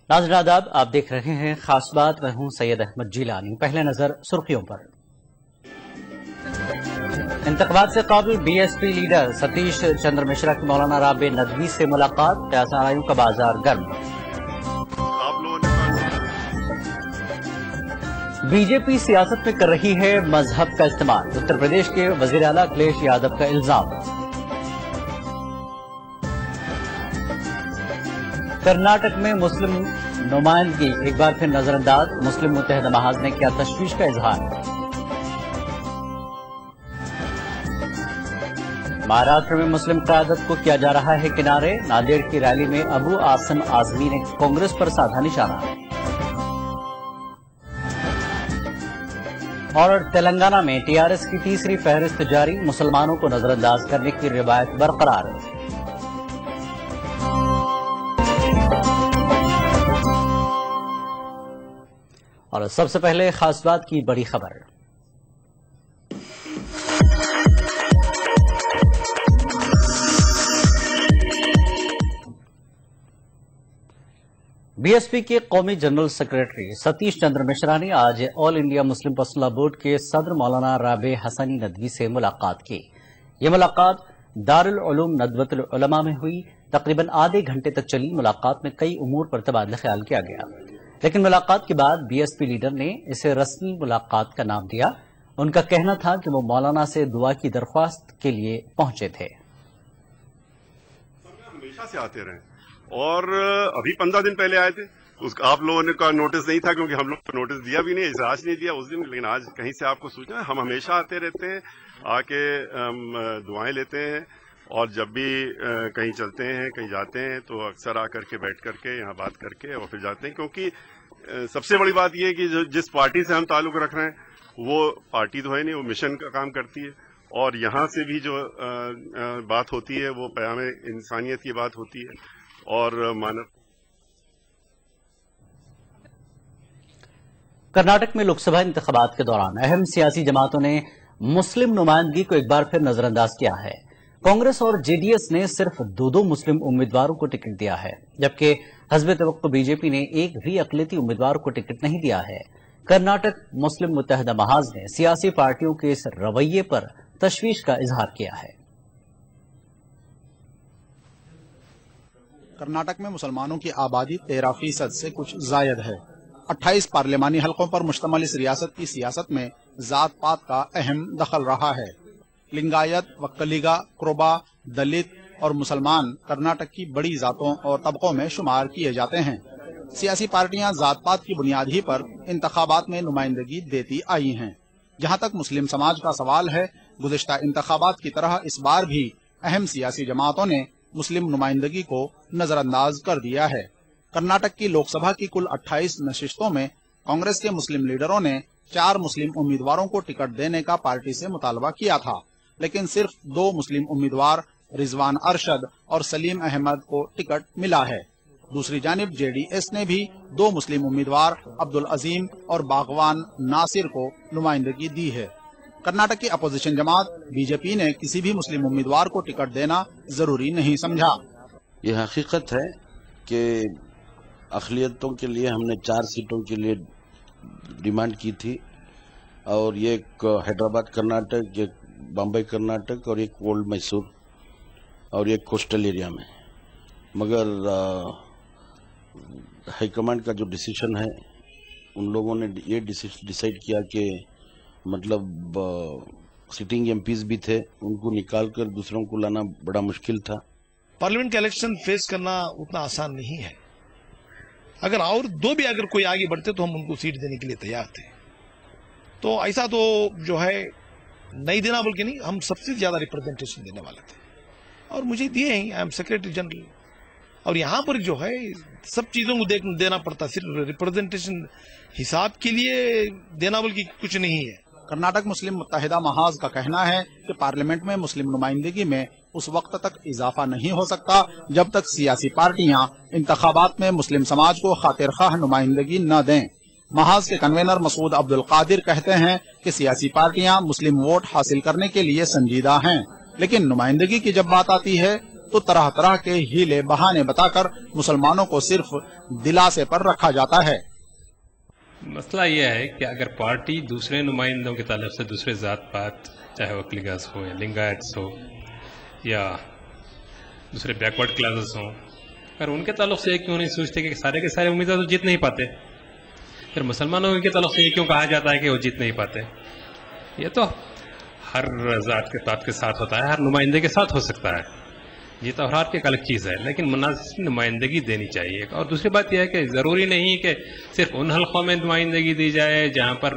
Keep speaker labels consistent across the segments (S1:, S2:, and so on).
S1: नाज़रीन आदाब, आप देख रहे हैं खास बात। मैं हूं सैयद अहमद जिलानी। पहले नजर सुर्खियों पर। इंतख़ाबात से काबिल बीएसपी लीडर सतीश चंद्र मिश्रा की मौलाना राबे नदवी से मुलाकात, सियासतदानों का बाजार गर्म। बीजेपी सियासत में कर रही है मजहब का इस्तेमाल, उत्तर प्रदेश के वजीर आला अखिलेश यादव का इल्जाम। कर्नाटक में मुस्लिम नुमाइंदगी एक बार फिर नजरअंदाज, मुस्लिम मुत्तहिदा महाज ने किया तशवीश का इजहार। महाराष्ट्र में मुस्लिम क़यादत को किया जा रहा है किनारे, नांदेड़ की रैली में अबू आसिम आजमी ने कांग्रेस पर साधा निशाना। और तेलंगाना में टीआरएस की तीसरी फहरिस्त जारी, मुसलमानों को नजरअंदाज करने की रिवायत बरकरार है। और सबसे पहले खास बात की बड़ी खबर। बीएसपी के कौमी जनरल सेक्रेटरी सतीश चंद्र मिश्रा ने आज all India Muslim personal board के सदर मौलाना राबे हसनी नदवी से मुलाकात की। यह मुलाकात दारुल उलूम नदवतुल उलमा में हुई। तकरीबन आधे घंटे तक चली मुलाकात में कई उमूर पर तबादला ख्याल किया गया, लेकिन मुलाकात के बाद बीएसपी लीडर ने इसे रस्मी मुलाकात का नाम दिया। उनका कहना था कि वो मौलाना से दुआ की दरख्वास्त के लिए पहुंचे थे।
S2: हमेशा से आते रहे और अभी 15 दिन पहले आए थे, आप लोगों ने का नोटिस नहीं था क्योंकि हम लोग को नोटिस दिया भी नहीं, आज नहीं दिया उस दिन, लेकिन आज कहीं से आपको सूचना। हम हमेशा आते रहते हैं, आके दुआएं लेते हैं और जब भी कहीं चलते हैं कहीं जाते हैं तो अक्सर आकर के बैठ करके यहाँ बात करके और फिर जाते हैं, क्योंकि सबसे बड़ी बात यह है कि जिस पार्टी से हम ताल्लुक रख रहे हैं वो पार्टी तो है नहीं, वो मिशन का काम करती है। और यहाँ से भी जो बात होती है वो प्याम इंसानियत की बात होती है और मानव।
S1: कर्नाटक में लोकसभा इंतखाबात के दौरान अहम सियासी जमातों ने मुस्लिम नुमाइंदगी को एक बार फिर नजरअंदाज किया है। कांग्रेस और जेडीएस ने सिर्फ दो मुस्लिम उम्मीदवारों को टिकट दिया है, जबकि हज़ब तवक्को बीजेपी ने एक भी अक़लियती उम्मीदवार को टिकट नहीं दिया है। कर्नाटक मुस्लिम मुत्तहिदा महाज ने सियासी पार्टियों के इस रवैये पर तशवीश का इजहार किया है।
S3: कर्नाटक में मुसलमानों की आबादी 13% से कुछ जायद है। 28 पार्लिमानी हलकों पर मुश्तमिल इस रियासत की सियासत में जात पात का अहम दखल रहा है। लिंगायत, वक्कलिगा, क्रोबा, दलित और मुसलमान कर्नाटक की बड़ी जातों और तबकों में शुमार किए जाते हैं। सियासी पार्टियां जात पात की बुनियाद ही पर इंतखाबात में नुमाइंदगी देती आई हैं। जहां तक मुस्लिम समाज का सवाल है, गुज़िश्ता इंतखाबात की तरह इस बार भी अहम सियासी जमातों ने मुस्लिम नुमाइंदगी को नजरअंदाज कर दिया है। कर्नाटक की लोकसभा की कुल 28 नशिस्तों में कांग्रेस के मुस्लिम लीडरों ने 4 मुस्लिम उम्मीदवारों को टिकट देने का पार्टी से मुतालबा किया था, लेकिन सिर्फ 2 मुस्लिम उम्मीदवार रिजवान अरशद और सलीम अहमद को टिकट मिला है। दूसरी जानिब जेडीएस ने भी 2 मुस्लिम उम्मीदवार अब्दुल अजीम और बागवान नासिर को नुमाइंदगी दी है। कर्नाटक की अपोजिशन जमात बीजेपी ने किसी भी मुस्लिम उम्मीदवार को टिकट देना जरूरी नहीं समझा।
S4: ये हकीकत है कि अक़लियतों के लिए हमने 4 सीटों के लिए डिमांड की थी और ये हैदराबाद कर्नाटक, एक बम्बई कर्नाटक और एक ओल्ड मैसूर और एक कोस्टल एरिया में। मगर हाईकमांड का जो डिसीजन है, उन लोगों ने ये डिसाइड किया कि मतलब सिटिंग एमपीज भी थे, उनको निकाल कर दूसरों को लाना बड़ा मुश्किल था।
S5: पार्लियामेंट का इलेक्शन फेस करना उतना आसान नहीं है। अगर और 2 भी अगर कोई आगे बढ़ते तो हम उनको सीट देने के लिए तैयार थे। तो ऐसा तो जो है नहीं देना बल्कि नहीं, हम सबसे ज्यादा रिप्रेजेंटेशन देने वाले थे और मुझे दिए हैं। आई एम सेक्रेटरी जनरल और यहाँ पर जो है सब चीजों को देना पड़ता, सिर्फ रिप्रेजेंटेशन हिसाब के लिए देना बल्कि कुछ नहीं है।
S3: कर्नाटक मुस्लिम मुत्तहिदा महाज का कहना है कि पार्लियामेंट में मुस्लिम नुमाइंदगी में उस वक्त तक इजाफा नहीं हो सकता जब तक सियासी पार्टियां इंतखाबात में मुस्लिम समाज को खातिर खाह नुमाइंदगी न दें। महाज के कन्वेनर मसूद अब्दुल कादिर कहते हैं कि सियासी पार्टियां मुस्लिम वोट हासिल करने के लिए संजीदा हैं, लेकिन नुमाइंदगी की जब बात आती है तो तरह तरह के हीले बहाने बताकर मुसलमानों को सिर्फ दिलासे पर रखा जाता है।
S6: मसला यह है कि अगर पार्टी दूसरे नुमाइंदों के ताल्लुक से दूसरे ज़ात पात, चाहे वो अकलिगस हो या लिंगायत्स हो या दूसरे बैकवर्ड क्लासेस हों, अगर उनके ताल्लुक से क्यों नहीं सोचते कि सारे के सारे उम्मीदवार तो जीत नहीं पाते, फिर मुसलमानों के ताल्लुक से क्यों कहा जाता है कि वो जीत नहीं पाते? ये तो हर ज़ात के पात के साथ होता है, हर नुमाइंदे के साथ हो सकता है। जीत और हार की एक अलग चीज़ है, लेकिन मुनासिब नुमाइंदगी देनी चाहिए। और दूसरी बात यह है कि ज़रूरी नहीं कि सिर्फ उन हल्कों में नुमाइंदगी दी जाए जहाँ पर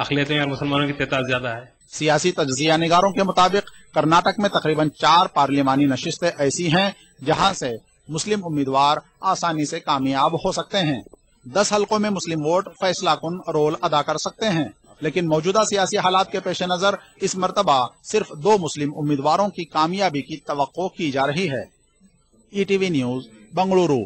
S6: अक़लियतें और मुसलमानों की तादाद ज़्यादा है।
S3: सियासी तज्ज़िया निगारों के मुताबिक कर्नाटक में तकरीबन 4 पार्लिमानी नशिस्तें ऐसी हैं जहां से मुस्लिम उम्मीदवार आसानी से कामयाब हो सकते हैं। 10 हल्कों में मुस्लिम वोट फैसला कुन रोल अदा कर सकते हैं, लेकिन मौजूदा सियासी हालात के पेश नजर इस मर्तबा सिर्फ 2 मुस्लिम उम्मीदवारों की कामयाबी की तवक्को की जा रही है। ETV news, Bengaluru.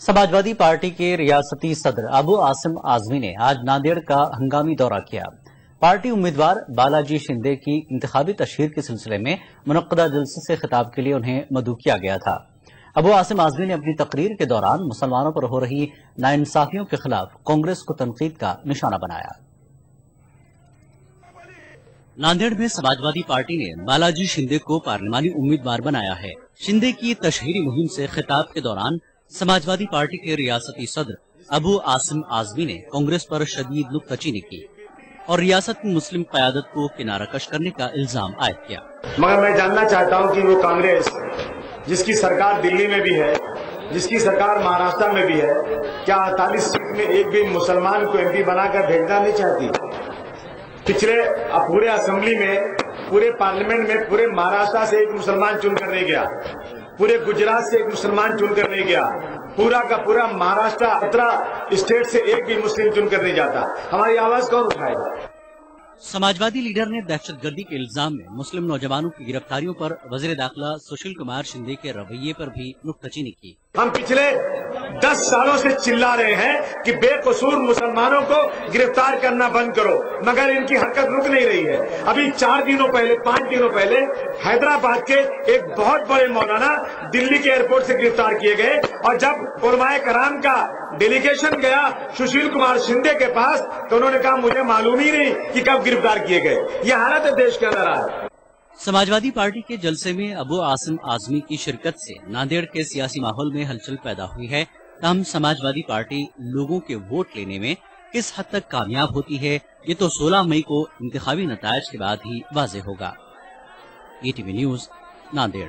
S1: Samajwadi party के रियासती सदर अबू आसिम आजमी ने आज नांदेड़ का हंगामी दौरा किया। पार्टी उम्मीदवार बालाजी शिंदे की इंतखाबी तशहीर के सिलसिले में मुनक्कदा जलसे से खिताब के लिए उन्हें मदऊ किया गया था। अबू आसिम आजमी ने अपनी तकरीर के दौरान मुसलमानों पर हो रही नाइंसाफियों के खिलाफ कांग्रेस को तनकीद का निशाना बनाया। नांदेड़ में समाजवादी पार्टी ने बालाजी शिंदे को पार्लिमानी उम्मीदवार बनाया है। शिंदे की तशहीरी मुहिम से खिताब के दौरान समाजवादी पार्टी के रियासती सदर अबू आसिम आजमी ने कांग्रेस पर शदीद नुक्ताचीनी की और रियासत में मुस्लिम क़यादत को किनाराकश करने का इल्जाम आयद किया।
S7: मगर मैं जानना चाहता हूं कि वो कांग्रेस जिसकी सरकार दिल्ली में भी है, जिसकी सरकार महाराष्ट्र में भी है, क्या 48 सीट में एक भी मुसलमान को MP बनाकर भेजना नहीं चाहती? पिछले पूरे असेंबली में, पूरे पार्लियामेंट में, पूरे महाराष्ट्र से एक मुसलमान चुनकर नहीं गया, पूरे गुजरात से एक मुसलमान चुनकर नहीं गया, पूरा का पूरा महाराष्ट्र 17 स्टेट से एक भी मुस्लिम चुनकर नहीं जाता। हमारी आवाज कौन उठाएगा?
S1: समाजवादी लीडर ने दहशतगर्दी के इल्जाम में मुस्लिम नौजवानों की गिरफ्तारियों पर वजीर दाखिला सुशील कुमार शिंदे के रवैये पर भी नुक्ताचीनी की।
S7: हम पिछले 10 सालों से चिल्ला रहे हैं कि बेकसूर मुसलमानों को गिरफ्तार करना बंद करो, मगर इनकी हरकत रुक नहीं रही है। अभी 5 दिनों पहले हैदराबाद के एक बहुत बड़े मौलाना दिल्ली के एयरपोर्ट से गिरफ्तार किए गए, और जब उलमाए कराम का डेलीगेशन गया सुशील कुमार शिंदे के पास तो उन्होंने कहा मुझे मालूम ही नहीं कि कब गिरफ्तार किए गए। यह हालत है देश के अंदर आज।
S1: समाजवादी पार्टी के जलसे में अबू आसिम आजमी की शिरकत से नांदेड़ के सियासी माहौल में हलचल पैदा हुई है। तमाम समाजवादी पार्टी लोगों के वोट लेने में किस हद तक कामयाब होती है, ये तो 16 मई को इंतखाबी नतायज के बाद ही वाज़ेह होगा। ETV news, Nanded.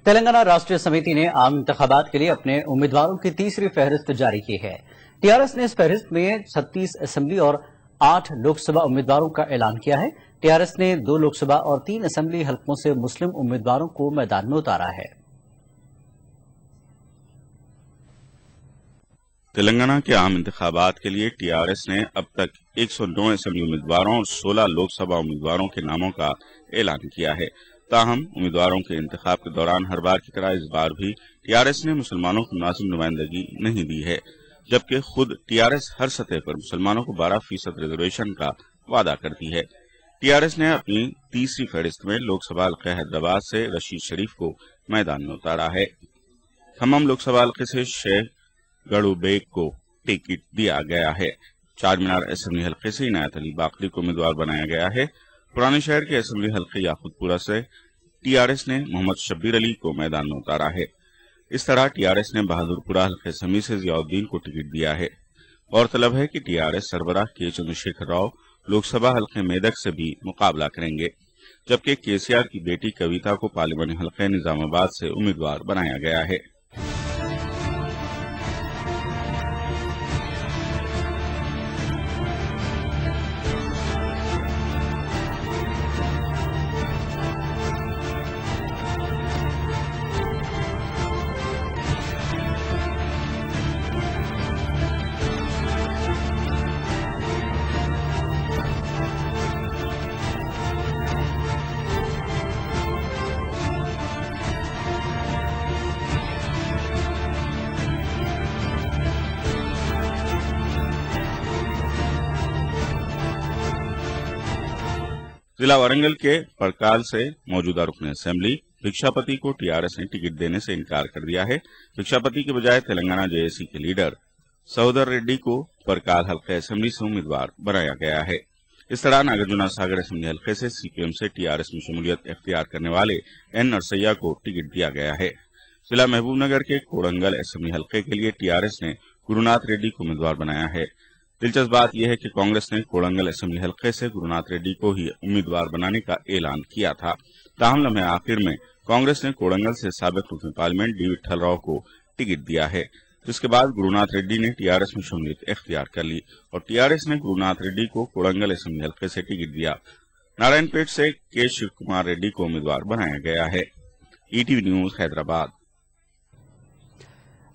S1: तेलंगाना राष्ट्रीय समिति ने आम इंतखाबात के लिए अपने उम्मीदवारों की तीसरी फहरिस्त जारी की है। TRS ने इस फहरिस्त में 36 असेंबली और 8 लोकसभा उम्मीदवारों का ऐलान किया है। TRS ने 2 लोकसभा और 3 असेंबली हल्कों से मुस्लिम उम्मीदवारों को मैदान में उतारा है।
S8: तेलंगाना के आम इंतखाबात के लिए TRS ने अब तक 109 असेंबली उम्मीदवारों और 16 लोकसभा उम्मीदवारों के नामों का ऐलान किया है। ताहम उम्मीदवारों के इंतखाब के दौरान हर बार की तरह इस बार भी TRS ने मुसलमानों को मुनासिब नुमाइंदगी नहीं दी है, जबकि खुद TRS हर सतह पर मुसलमानों को 12% रिजर्वेशन का वादा करती है। TRS ने अपनी तीसरी फहरिस्त में लोकसभा हल्के हैदराबाद से रशीद शरीफ को मैदान में उतारा है। खम्मम लोकसभा हल्के से शेख गड़ू बेग को टिकट दिया गया है। चार मीनार असेंबली हल्के से इनायत अली बाकरी को उम्मीदवार बनाया गया है। पुराने शहर के असेंबली हल्के याकूतपुरा से TRS ने मोहम्मद शब्बीर अली को मैदान में उतारा है। इस तरह TRS ने बहादुरपुरा हल्के समी से जियाउद्दीन को टिकट दिया है। गौरतलब है कि TRS सरबराह के चंद्रशेखर राव लोकसभा हल्के मेदक से भी मुकाबला करेंगे, जबकि KCR की बेटी कविता को पार्लिमानी हल्के निजामाबाद से उम्मीदवार बनाया गया है। जिला वारंगल के परकाल से मौजूदा रुकन असेंबली भिक्षापति को टीआरएस ने टिकट देने से इनकार कर दिया है। भिक्षापति के बजाय तेलंगाना जेएसी के लीडर सहोदर रेड्डी को परकाल हल्के असेंबली से उम्मीदवार बनाया गया है। इस तरह नागार्जुना सागर असेंबली हल्के से सीपीएम से टीआरएस में शमूलियत इख्तियार करने वाले एन नरसैया को टिकट दिया गया है। जिला महबूबनगर के कोड़ंगल असेंबली हल्के के लिए टीआरएस ने गुरुनाथ रेड्डी को उम्मीदवार बनाया है। दिलचस्प बात यह है कि कांग्रेस ने कोड़ंगल असेंबली हल्के से गुरुनाथ रेड्डी को ही उम्मीदवार बनाने का ऐलान किया था। ताहम लम्हे आखिर में कांग्रेस ने कोड़ंगल से साबिक रुकन पार्लियामेंट डी विट्ठलराव को टिकट दिया है, जिसके बाद गुरुनाथ रेड्डी ने टीआरएस में शमूलियत इख्तियार कर ली और टीआरएस ने गुरुनाथ रेड्डी को कोड़ंगल असेंबली हल्के से टिकट दिया। नारायणपेट से के शिव कुमार रेड्डी को उम्मीदवार बनाया गया है। ETV news Hyderabad.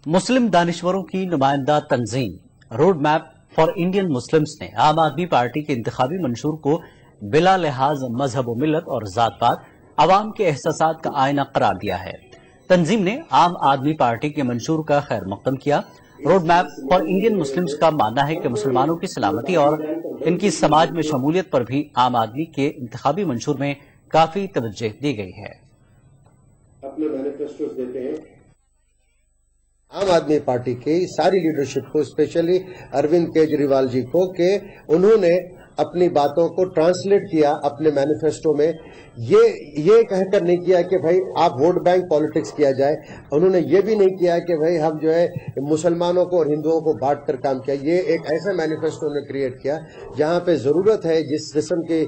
S1: मुस्लिम दानिश्वरों की नुमाइंदा तंजीम road map for Indian Muslims ने आम आदमी पार्टी के इंतखाबी मंशूर को बिला लिहाज मजहब मिलत और जात पात आवाम के एहसासात का आईना करार दिया है। तंजीम ने आम आदमी पार्टी के मंशूर का खैर मकदम किया। Road map for Indian Muslims का मानना है कि मुसलमानों की सलामती और इनकी समाज में शमूलियत पर भी आम आदमी के इंतखाबी मंशूर में काफी तवज्जो दी गई है।
S9: अपने मैनिफेस्टोस देते हैं आम आदमी पार्टी की सारी लीडरशिप को, स्पेशली अरविंद केजरीवाल जी को, कि उन्होंने अपनी बातों को ट्रांसलेट किया अपने मैनिफेस्टो में। ये कहकर नहीं किया कि भाई आप वोट बैंक पॉलिटिक्स किया जाए। उन्होंने ये भी नहीं किया कि भाई हम जो है मुसलमानों को और हिंदुओं को बांट कर काम किया। ये एक ऐसा मैनिफेस्टो ने क्रिएट किया जहां पे जरूरत है, जिस किस्म की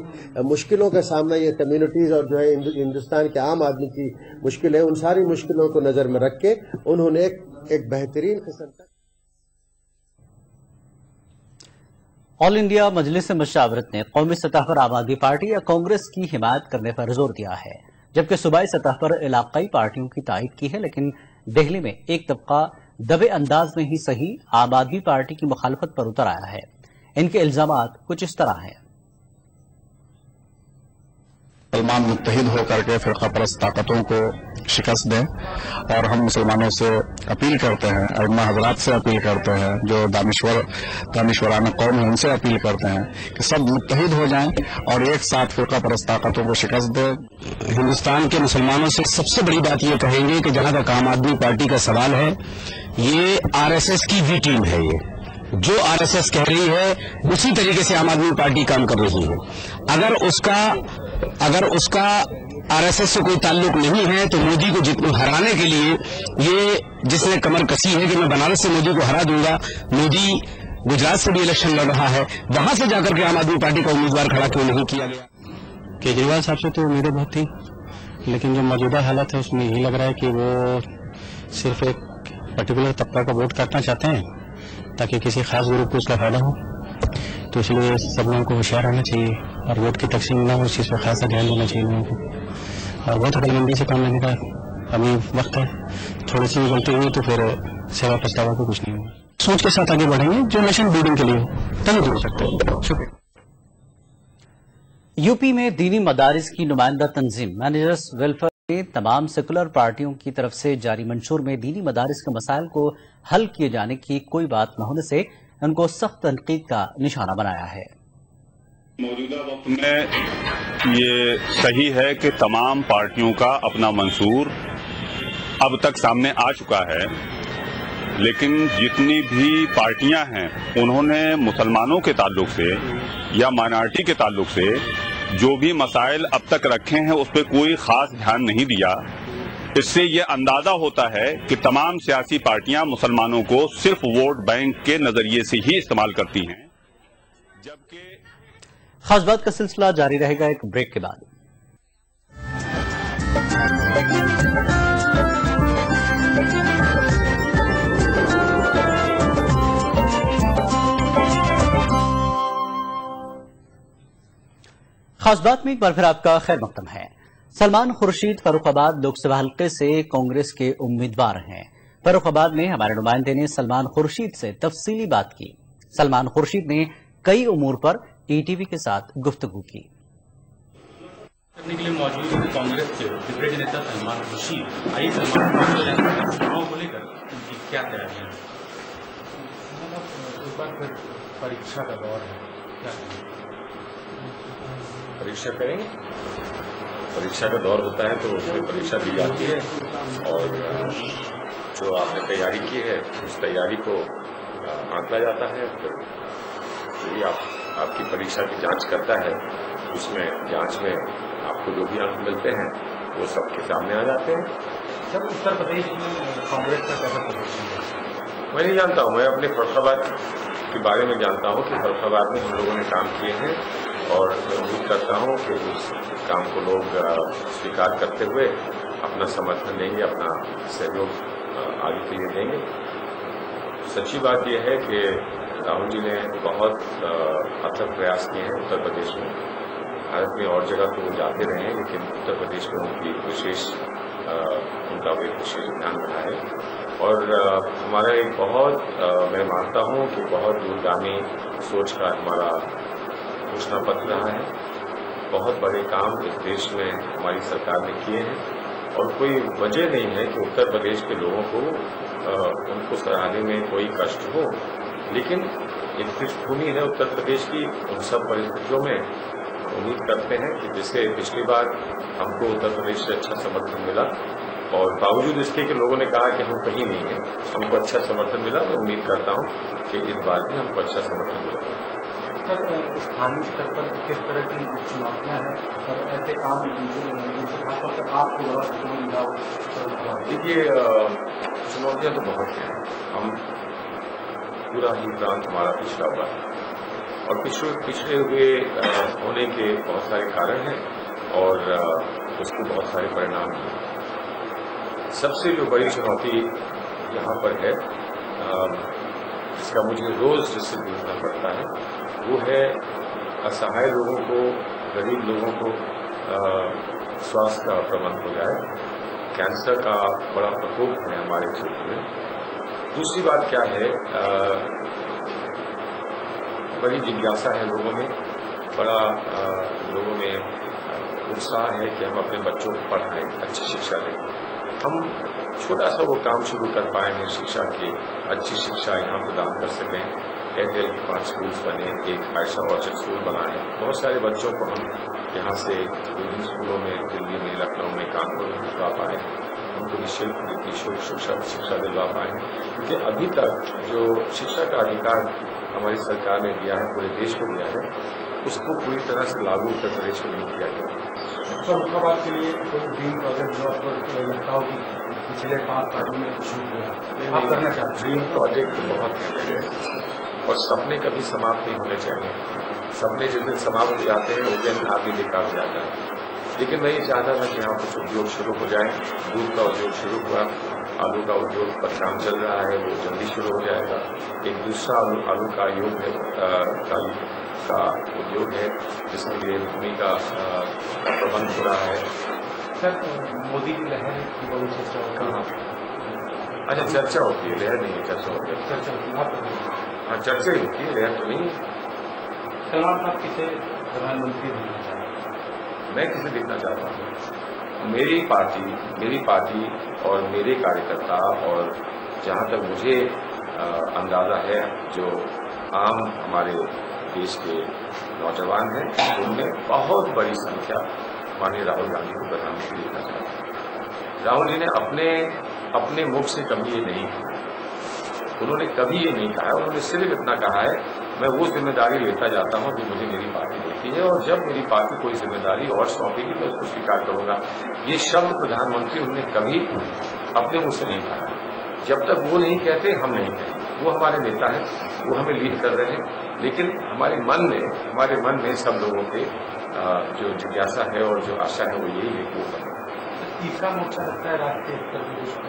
S9: मुश्किलों का सामना ये कम्युनिटीज और जो है हिंदुस्तान के आम आदमी की मुश्किल है, उन सारी मुश्किलों को नजर में रख के उन्होंने एक बेहतरीन किस्म का
S1: ऑल इंडिया मजलिस मशावरत ने कौमी सतह पर आम आदमी पार्टी या कांग्रेस की हिमायत करने पर जोर दिया है, जबकि सूबाई सतह पर इलाकाई पार्टियों की तायद की है। लेकिन दिल्ली में एक तबका दबे अंदाज में ही सही आम आदमी पार्टी की मुखालफत पर उतर आया है। इनके इल्जामात कुछ इस तरह हैं।
S3: मुसलमान मुत्तहिद होकर के फिरका परस्त ताकतों को शिकस्त दें और हम मुसलमानों से अपील करते हैं, अइम्मा हजरात से अपील करते हैं, जो दानिश्वराना कौम है उनसे अपील करते हैं कि सब मुत्तहिद हो जाएं और एक साथ फिरका परस्त ताकतों को शिकस्त दें।
S10: हिंदुस्तान के मुसलमानों से सबसे बड़ी बात ये कहेंगे कि जहां तक आम आदमी पार्टी का सवाल है, ये आरएसएस की वी टीम है। ये जो आरएसएस कह रही है उसी तरीके से आम आदमी पार्टी काम कर रही है। अगर उसका आरएसएस से कोई ताल्लुक नहीं है तो मोदी को हराने के लिए ये जिसने कमर कसी है कि मैं बनारस से मोदी को हरा दूंगा, मोदी गुजरात से भी इलेक्शन लड़ रहा है, वहां से जाकर के आम आदमी पार्टी का उम्मीदवार खड़ा क्यों नहीं किया गया।
S11: केजरीवाल साहब से तो उम्मीदें बहुत थी, लेकिन जो मौजूदा हालत है उसमें यही लग रहा है कि वो सिर्फ एक पर्टिकुलर तबका का वोट काटना चाहते हैं ताकि किसी खास ग्रुप को उसका फायदा हो। तो इसलिए सब लोगों को होशियार रहना चाहिए और वोट की तकसीम न हो इस चीज़ पर खासा ध्यान देना चाहिए लोगों को। और बहुत अकलमंदी से काम लेने का अभी वक्त है। थोड़ी सी गलती हुई तो फिर सेवा पछतावा को कुछ नहीं होगा। सोच के साथ आगे बढ़ेंगे जो नेशन बिल्डिंग के लिए हो, तभी जुड़ सकते हैं। शुक्रिया।
S1: यूपी में दीनी मदारिस की नुमाइंदा तंजीम मैनेजर्स वेलफेयर ने तमाम सेकुलर पार्टियों की तरफ से जारी मंशूर में दीनी मदारिस के मसाइल को हल किए जाने की कोई बात न होने से उनको सख्त तनकीद का निशाना बनाया है।
S12: मौजूदा वक्त में ये सही है कि तमाम पार्टियों का अपना मंशूर अब तक सामने आ चुका है, लेकिन जितनी भी पार्टियां हैं उन्होंने मुसलमानों के ताल्लुक से या माइनॉरिटी के ताल्लुक से जो भी मसाइल अब तक रखे हैं उस पर कोई खास ध्यान नहीं दिया। इससे ये अंदाजा होता है कि तमाम सियासी पार्टियां मुसलमानों को सिर्फ वोट बैंक के नजरिए से ही इस्तेमाल करती हैं, जबकि
S1: खास बात का सिलसिला जारी रहेगा एक ब्रेक के बाद। खास बात में एक बार फिर आपका खैर मकदम है। सलमान खुर्शीद फर्रुखाबाद लोकसभा हल्के से कांग्रेस के उम्मीदवार हैं। फर्रुखाबाद में हमारे नुमाइंदे ने सलमान खुर्शीद से तफसीली बात की। सलमान खुर्शीद ने कई उमूर पर ईटीवी के साथ गुफ्तगू की।
S13: करने के लिए मौजूद कांग्रेस के दिग्गज नेता सलमान खुर्शीद, आइए सलमान चुनाव को लेकर उनकी क्या तैयारी है?
S14: एक बार फिर परीक्षा का दौर है, क्या परीक्षा करेंगे। परीक्षा का दौर होता है तो उसमें परीक्षा दी जाती है और जो आपने तैयारी की है उस तैयारी को आंकला जाता है। फिर यदि आपकी परीक्षा की जांच करता है उसमें जांच में आपको जो भी अंक मिलते हैं वो सबके सामने आ जाते हैं।
S13: सर, उत्तर प्रदेश में कांग्रेस का कैसा प्रदर्शन है?
S14: मैं नहीं जानता हूँ, मैं अपने फरुखाबाद के बारे में जानता हूँ कि फरुखाबाद में हम लोगों ने काम किए हैं और मैं उम्मीद करता हूँ कि उस काम को लोग स्वीकार करते हुए अपना समर्थन देंगे, अपना सहयोग आगे के लिए देंगे। सच्ची बात यह है कि राहुल जी ने बहुत अथक प्रयास किए हैं उत्तर प्रदेश में। भारत में और जगह तो वो जाते रहे हैं लेकिन उत्तर प्रदेश में उनका एक विशेष ध्यान रहा है और हमारा एक बहुत मैं मानता हूँ कि बहुत दूरगामी सोच का हमारा घोषणा पत्र रहा है। बहुत बड़े काम इस देश में हमारी सरकार ने किए हैं और कोई वजह नहीं है कि उत्तर प्रदेश के लोगों को उनको सराहने में कोई कष्ट हो, लेकिन एक पृष्ठभूमि है उत्तर प्रदेश की। उन सब परिस्थितियों में उम्मीद करते हैं कि जैसे पिछली बार हमको उत्तर प्रदेश से अच्छा समर्थन मिला और बावजूद इसके कि लोगों ने कहा कि हम कहीं नहीं हैं, हमको अच्छा समर्थन मिला। मैं उम्मीद करता हूं कि इस बार भी हमको अच्छा समर्थन मिला।
S13: सर, स्थानीय स्तर पर किस तरह की चुनौतियाँ हैं और ऐसे काम खासतौर पर आपको
S14: देखिए, चुनौतियाँ तो बहुत हैं। हम पूरा ही प्रांत हमारा पिछड़ा हुआ है और पिछड़े हुए होने के बहुत सारे कारण हैं और उसके बहुत सारे परिणाम हैं। सबसे जो बड़ी चुनौती यहाँ पर है, जिसका मुझे रोज जिससे जूझना पड़ता है, वो है असहाय लोगों को, गरीब लोगों को स्वास्थ्य का प्रबंध हो जाए। कैंसर का बड़ा प्रकोप है हमारे क्षेत्र में। दूसरी बात क्या है, बड़ी जिज्ञासा है लोगों में, बड़ा लोगों में उत्साह है कि हम अपने बच्चों को पढ़ाएं, अच्छी शिक्षा दें। हम छोटा सा वो काम शुरू कर पाए हैं शिक्षा की, अच्छी शिक्षा यहाँ प्रदान कर सकें। एयरटेल के 5 स्कूल्स बने, एक आयशा ऑर्चर्ड स्कूल बनाए। बहुत सारे बच्चों को हम यहाँ से विभिन्न स्कूलों में, दिल्ली में, लखनऊ में, कानपुर में भिजवा पाए, उनको निःशुल्क शिक्षा दिलवा पाए। क्योंकि अभी तक जो शिक्षा का अधिकार हमारी सरकार ने दिया है, पूरे देश को दिया है, उसको पूरी तरह से लागू उत्तर प्रदेश में नहीं किया गया।
S13: फरुखाबाद के लिए कोई ड्रीम प्रोजेक्ट जो आपको लगता हो कि पिछले 5 सालों में शुरू किया आप करना चाहते हैं?
S14: ड्रीम प्रोजेक्ट बहुत हैं और सपने कभी समाप्त नहीं होने चाहिए। सपने जिस दिन समाप्त हो जाते हैं उस दिन आगे बेकार हो जाता है। लेकिन मैं ये चाहता था कि यहाँ कुछ उद्योग शुरू हो जाए। दूध का उद्योग शुरू हुआ, आलू का उद्योग पर काम चल रहा है, वो जल्दी शुरू हो जाएगा। एक दूसरा आलू का योग है, का उद्योग है जिसके लिए भूमि का प्रबंध हो रहा है।
S13: सर, मोदी की लहर की बड़ी चर्चा
S14: कहाँ? अच्छा, चर्चा होती है, लहर नहीं है, चर्चा होती है। हाँ, चर्चा ही होती है, लहर तो नहीं।
S13: सलमान साहब किसे प्रधानमंत्री बनना चाहते हैं?
S14: मैं किसे देखना चाहता हूँ? मेरी पार्टी और मेरे कार्यकर्ता, और जहाँ तक मुझे अंदाजा है जो आम हमारे देश के नौजवान हैं, उनमें बहुत बड़ी संख्या माननीय राहुल गांधी को प्रधानमंत्री देखना चाहते हैं। राहुल जी ने अपने मुख से कभी ये नहीं कहा, उन्होंने कभी ये नहीं कहा। उन्होंने सिर्फ इतना कहा है, मैं वो जिम्मेदारी लेता जाता हूँ जो मुझे मेरी पार्टी देती है और जब मेरी पार्टी कोई जिम्मेदारी और सौंपेगी तो उसको स्वीकार करूंगा। ये शब्द प्रधानमंत्री उन्होंने कभी अपने मुंह से नहीं कहा। जब तक वो नहीं कहते हम नहीं कहते। वो हमारे नेता हैं, वो हमें लीड कर रहे हैं, लेकिन हमारे मन में सब लोगों के जो जिज्ञासा है और जो आशा है वो यही है कि वो बने।
S13: तीसरा मोर्चा लगता है राष्ट्रीय उत्तर प्रदेश में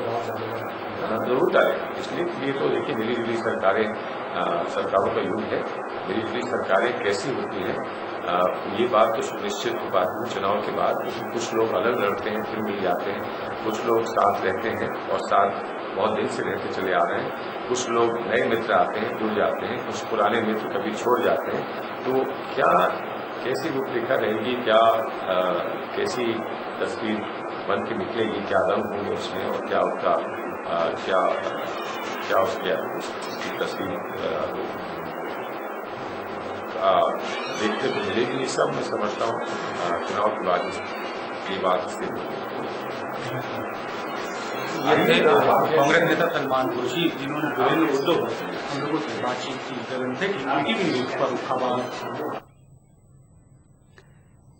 S14: जरूर आएगा। इसलिए ये तो देखिए, मिली जुली सरकारों का युग है। मिली जुली सरकारें कैसी होती है ये बात तो सुनिश्चित हो पाती है चुनाव के बाद। कुछ लोग अलग लड़ते हैं फिर मिल जाते हैं, कुछ लोग साथ रहते हैं और साथ बहुत दिन से रहते चले आ रहे हैं, कुछ लोग नए मित्र आते हैं, जुड़ जाते हैं, कुछ पुराने मित्र कभी छोड़ जाते हैं। तो क्या कैसी रूपरेखा रहेगी, क्या कैसी तस्वीर बन के निकलेगी, क्या रंग होंगे उसमें और क्या उसका क्या उसकी तस्वीर देखने को मिलेगी। ये सब मैं समझता हूँ चुनाव के बाद ये बात स्थिर होगी।
S13: कांग्रेस नेता सलमान खुर्शीद जिन्होंने गोविंद उद्धव हम लोगों से बातचीत की थे कि उनकी भी न्यूज पर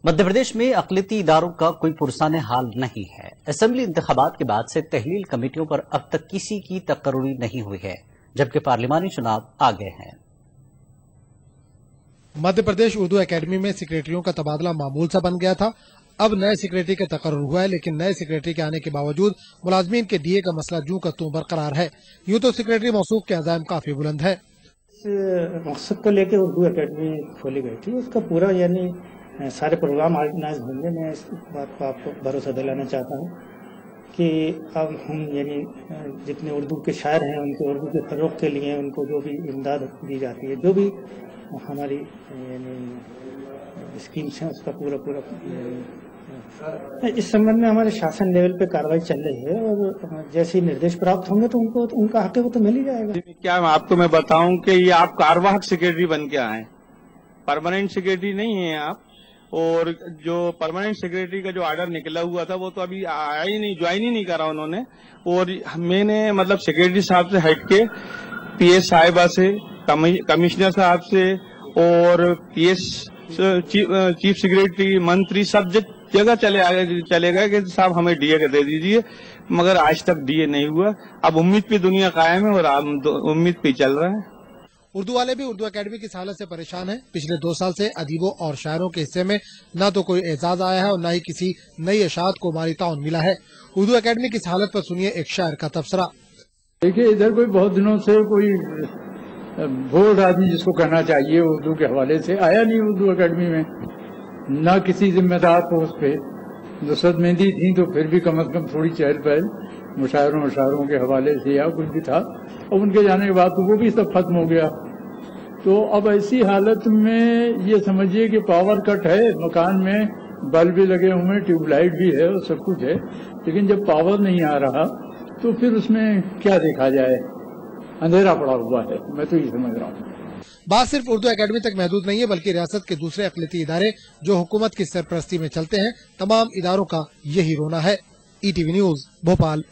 S1: मध्य प्रदेश में अक़लियती इदारों का कोई पुरसाने हाल नहीं है। असेंबली इंतखाबात के बाद से तहलील कमेटियों पर अब तक किसी की तकर्री नहीं हुई है, जबकि पार्लिमानी चुनाव आ गए हैं।
S15: मध्य प्रदेश उर्दू एकेडमी में सेक्रेटरियों का तबादला मामूल सा बन गया था। अब नए सेक्रेटरी का तकर्रुर हुआ है, लेकिन नए सेक्रेटरी के आने के बावजूद मुलाजमीन के डीए का मसला जूं का त्यों बरकरार है। यूं तो सेक्रेटरी मौसूफ के अज़ाइम काफी बुलंद है।
S16: मकसद को लेकर उर्दू एकेडमी खोली गई थी, उसका पूरा यानी सारे प्रोग्राम ऑर्गेनाइज होंगे। मैं इस बात को आपको भरोसा दिलाना चाहता हूँ कि अब हम यानी जितने उर्दू के शायर हैं उनके उर्दू के फरोग के लिए उनको जो भी इमदाद दी जाती है, जो भी हमारी यानी स्कीम्स हैं, उसका पूरा इस संबंध में हमारे शासन लेवल पे कार्रवाई चल रही है और जैसे ही निर्देश प्राप्त होंगे तो उनको उनका हक है वो तो मिल ही जाएगा।
S17: क्या आपको मैं बताऊं कि ये आप कार्यवाहक सेक्रेटरी बन के आए, परमानेंट सेक्रेटरी नहीं है आप। और जो परमानेंट सेक्रेटरी का जो ऑर्डर निकला हुआ था वो तो अभी आया ही नहीं, ज्वाइन ही नहीं करा उन्होंने। और मैंने मतलब सेक्रेटरी साहब से हट के पीएस साहिबा से, कमिश्नर साहब से और पीएस चीफ सेक्रेटरी, मंत्री सब जगह चले गए कि साहब हमें डीए का दे दीजिए, मगर आज तक डीए नहीं हुआ। अब उम्मीद पे दुनिया कायम है और उम्मीद पे चल रहा है।
S15: उर्दू वाले भी उर्दू एकेडमी की हालत से परेशान हैं। पिछले 2 साल से अदीबों और शायरों के हिस्से में न तो कोई एजाज आया है और न ही किसी नई अशात को मारी ताउन मिला है। उर्दू एकेडमी की हालत पर सुनिए एक शायर का तबसरा।
S18: देखिए, इधर कोई बहुत दिनों से कोई बोल्ड आदमी जिसको कहना चाहिए उर्दू के हवाले से आया नहीं उर्दू एकेडमी में, न किसी जिम्मेदार पोस्ट पे। नुसरत मेहंदी थी तो फिर भी कम से कम थोड़ी चहल पहल मुशायरों के हवाले से या कुछ भी था, और उनके जाने के बाद तो वो भी सब खत्म हो गया। तो अब ऐसी हालत में ये समझिए कि पावर कट है, मकान में बल्ब भी लगे हुए हैं, ट्यूबलाइट भी है और सब कुछ है, लेकिन जब पावर नहीं आ रहा तो फिर उसमें क्या देखा जाए, अंधेरा पड़ा हुआ है। मैं तो ये समझ रहा हूँ।
S15: बात सिर्फ उर्दू एकेडमी तक महदूद नहीं है, बल्कि रियासत के दूसरे अक़लियती इदारे जो हुकूमत की सरपरस्ती में चलते हैं, तमाम इदारों का यही रोना है। ETV news Bhopal.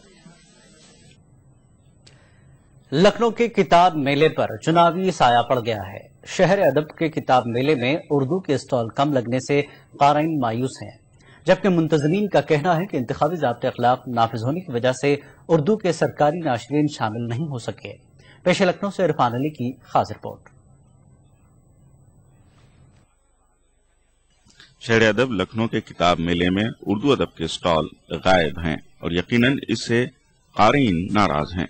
S1: लखनऊ के किताब मेले पर चुनावी साया पड़ गया है। शहर अदब के किताब मेले में उर्दू के स्टॉल कम लगने से क़ारीन मायूस हैं, जबकि मुंतज़मीन का कहना है कि इंतखाबी ज़ाब्ते अखलाक नाफिज होने की वजह से उर्दू के सरकारी नाशरीन शामिल नहीं हो सके। पेश लखनऊ से इरफान अली की खास रिपोर्ट।
S8: शहर अदब लखनऊ के किताब मेले में उर्दू अदब के स्टॉल गायब हैं और यकीनन इससे क़ारीन नाराज हैं।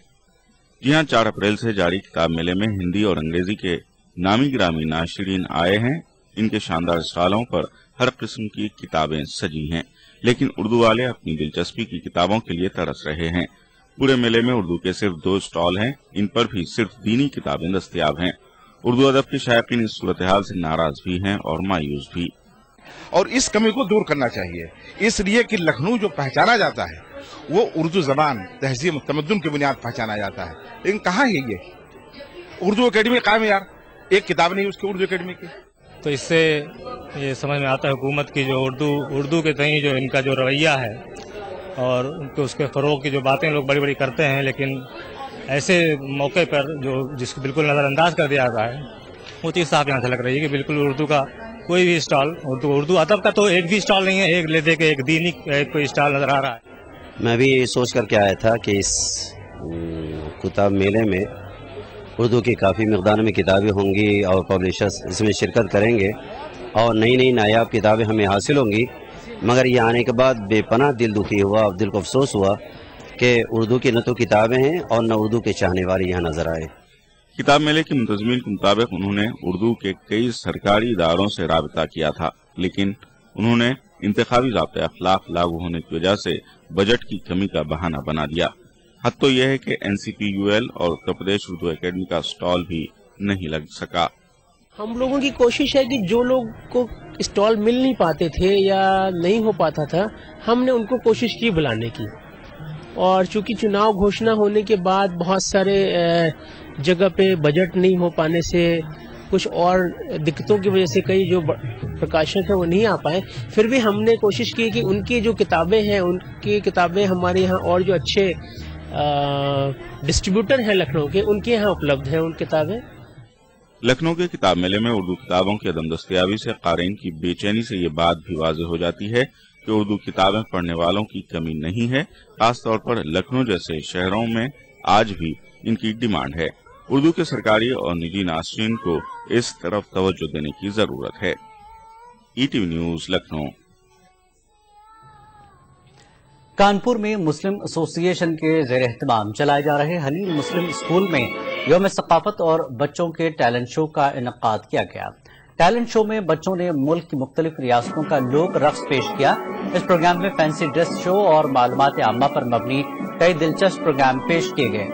S8: जी हां, 4 अप्रैल से जारी किताब मेले में हिंदी और अंग्रेजी के नामी गिरामी नाशरीन आए हैं। इनके शानदार स्टॉलों पर हर किस्म की किताबें सजी हैं, लेकिन उर्दू वाले अपनी दिलचस्पी की किताबों के लिए तरस रहे हैं। पूरे मेले में उर्दू के सिर्फ 2 स्टॉल हैं, इन पर भी सिर्फ दीनी किताबें दस्तयाब हैं। उर्दू अदब के शायकीन इस सूरत हाल से नाराज भी हैं और मायूस भी।
S19: और इस कमी को दूर करना चाहिए, इसलिए कि लखनऊ जो पहचाना जाता है वो उर्दू जबान, तहजीब, तमद्दुन की बुनियाद पहचाना जाता है। लेकिन कहाँ है ये उर्दू एकेडमी कायम है यार, एक किताब नहीं उसकी उर्दू एकेडमी की।
S20: तो इससे ये समझ में आता है हुकूमत की जो उर्दू के तई जो इनका जो रवैया है और उनके उसके फरोग की जो बातें लोग बड़ी बड़ी करते हैं, लेकिन ऐसे मौके पर जो जिसको बिल्कुल नज़रअंदाज कर दिया जाता है, वो चीज़ साफ यहाँ से लग रही है कि बिल्कुल उर्दू का कोई भी स्टॉल, उर्दू अदब का तो एक भी स्टॉल नहीं है, एक ले दे के एक दीनी कोई स्टॉल नजर आ रहा है।
S21: मैं भी सोच करके आया था कि इस किताब मेले में उर्दू की काफ़ी मकदार में किताबें होंगी और पब्लिशर्स इसमें शिरकत करेंगे और नई नई नायाब किताबें हमें हासिल होंगी, मगर ये आने के बाद बेपनाह दिल दुखी हुआ, दिल को अफसोस हुआ कि उर्दू की न तो किताबें हैं और न उर्दू के चाहने वाले यहाँ नजर आए।
S8: किताब मेले के मुंतज़मीन के मुताबिक उन्होंने उर्दू के कई सरकारी इदारों से राबता किया था, लेकिन उन्होंने इंतखाबी ज़ाब्ते अखलाक लागू होने की वजह से बजट की कमी का बहाना बना दिया। हद तो यह है कि NCPUL और उत्तर प्रदेश उर्दू एकेडमी का स्टॉल भी नहीं लग सका।
S22: हम लोगों की कोशिश है कि जो लोग को स्टॉल मिल नहीं पाते थे या नहीं हो पाता था, हमने उनको कोशिश की बुलाने की, और चूंकि चुनाव घोषणा होने के बाद बहुत सारे जगह पे बजट नहीं हो पाने से کچھ اور دقتوں کی وجہ سے کئی جو پرکاشک ہیں وہ نہیں آ پائے، پھر بھی ہم نے کوشش کی کہ ان کی جو کتابیں ہیں، ان کی کتابیں ہمارے یہاں اور جو اچھے ڈسٹریبیوٹر ہیں لکھنؤ کے، ان کے یہاں اپلبدھ ہیں ان کتابیں۔
S8: لکھنؤ کے کتاب میلے میں اردو کتابوں کی عدم دستیابی سے قارئین کی بے چینی سے یہ بات بھی واضح ہو جاتی ہے کہ اردو کتابیں پڑھنے والوں کی کمی نہیں ہے، خاص طور پر لکھنؤ جیسے شہروں میں آج بھی ان کی ڈیمانڈ ہے۔ اردو کے سرکاری اور نجی ناظرین کو اس طرف توجہ دینے کی ضرورت ہے۔ E T V news Lucknow.
S1: Kanpur میں مسلم ایسوسی ایشن کے زیر اہتمام چلائے جا رہے حلیل مسلم اسکول میں یوم ثقافت اور بچوں کے ٹیلنٹ شو کا انعقاد کیا گیا۔ ٹیلنٹ شو میں بچوں نے ملک کی مختلف ریاستوں کا لوک رقص پیش کیا۔ اس پروگرام میں فینسی ڈریس شو اور معلومات عامہ پر مبنی کئی دلچسپ پروگرام پیش کیے گئے۔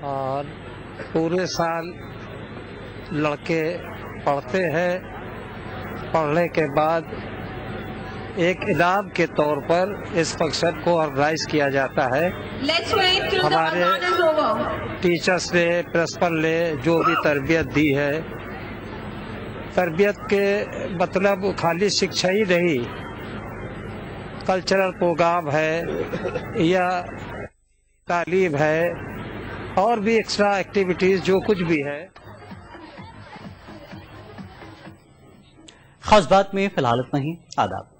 S2: اور پورے سال لڑکے پڑھتے ہیں، پڑھنے کے بعد ایک انعام کے طور پر اس فنکشن کو آرگنائز کیا جاتا ہے۔ ہمارے ٹیچرز نے، پرنسپل نے جو بھی تربیت دی ہے، تربیت کے مطلب خالی شکشا ہی نہیں، کلچرل پروگرام ہے یا تعلیم ہے اور بھی ایکسٹرا ایکٹیویٹیز جو کچھ بھی ہے۔
S1: خاص بات میں فی الحال اتنا ہی۔ آداب۔